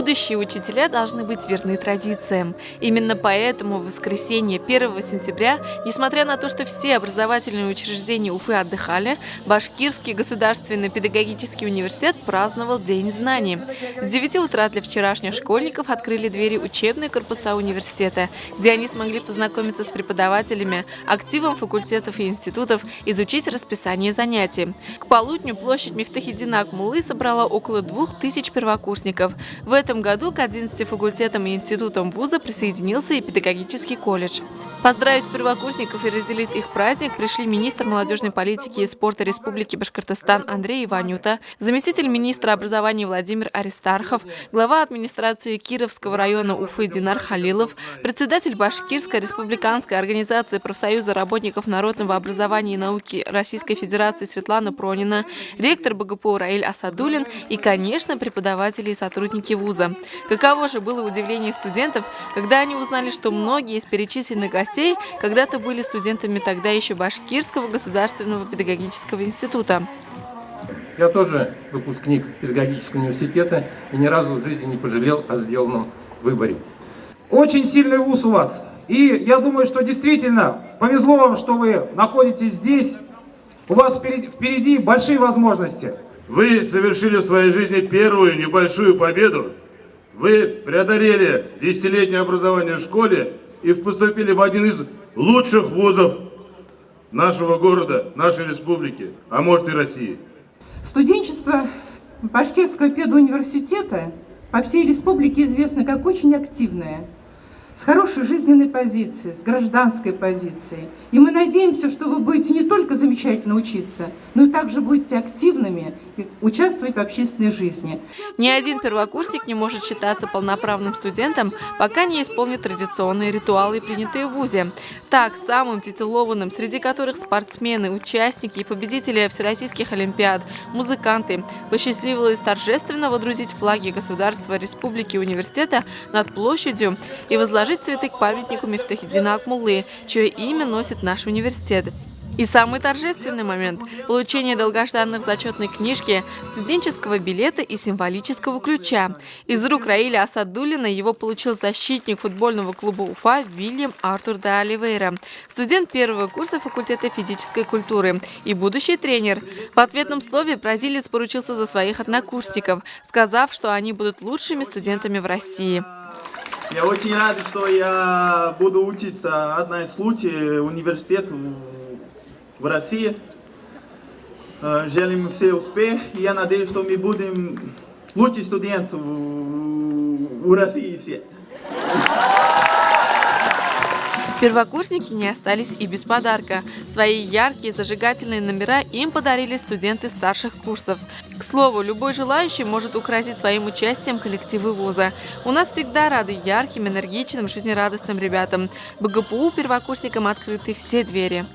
Будущие учителя должны быть верны традициям. Именно поэтому в воскресенье 1 сентября, несмотря на то, что все образовательные учреждения Уфы отдыхали, Башкирский государственный педагогический университет праздновал День знаний. С 9 утра для вчерашних школьников открыли двери учебные корпуса университета, где они смогли познакомиться с преподавателями, активом факультетов и институтов, изучить расписание занятий. К полудню площадь Мифтахиддина Акмуллы собрала около 2000 первокурсников. В этом году к 11 факультетам и институтам вуза присоединился и педагогический колледж. Поздравить первокурсников и разделить их праздник пришли министр молодежной политики и спорта Республики Башкортостан Андрей Иванюта, заместитель министра образования Владимир Аристархов, глава администрации Кировского района Уфы Динар Халилов, председатель Башкирской республиканской организации профсоюза работников народного образования и науки Российской Федерации Светлана Пронина, ректор БГПУ Раиль Асадуллин и, конечно, преподаватели и сотрудники вуза. Каково же было удивление студентов, когда они узнали, что многие из перечисленных гостей когда-то были студентами тогда еще Башкирского государственного педагогического института. Я тоже выпускник педагогического университета и ни разу в жизни не пожалел о сделанном выборе. Очень сильный вуз у вас. И я думаю, что действительно повезло вам, что вы находитесь здесь. У вас впереди большие возможности. Вы совершили в своей жизни первую небольшую победу. Вы преодолели 10-летнее образование в школе и поступили в один из лучших вузов нашего города, нашей республики, а может и России. Студенчество Башкирского педуниверситета по всей республике известно как очень активное, с хорошей жизненной позицией, с гражданской позицией. И мы надеемся, что вы будете не только замечательно учиться, но и также будете активными и участвовать в общественной жизни. Ни один первокурсник не может считаться полноправным студентом, пока не исполнит традиционные ритуалы, принятые в вузе. Так, самым титулованным, среди которых спортсмены, участники и победители всероссийских олимпиад, музыканты, посчастливилось торжественно водрузить флаги государства, республики и университета над площадью и возложить цветы к памятнику Мифтахиддина Акмуллы, чье имя носит наш университет. И самый торжественный момент – получение долгожданных зачетной книжки, студенческого билета и символического ключа. Из рук Раиля Асадуллина его получил защитник футбольного клуба Уфа Вильям Артур де Оливейра, студент первого курса факультета физической культуры и будущий тренер. В ответном слове бразилец поручился за своих однокурсников, сказав, что они будут лучшими студентами в России. Я очень рад, что я буду учиться одна из лучших университетов в России. Желаем все успех. И я надеюсь, что мы будем лучшие студенты в России все. Первокурсники не остались и без подарка. Свои яркие зажигательные номера им подарили студенты старших курсов. К слову, любой желающий может украсить своим участием коллективы вуза. У нас всегда рады ярким, энергичным, жизнерадостным ребятам. БГПУ первокурсникам открыты все двери.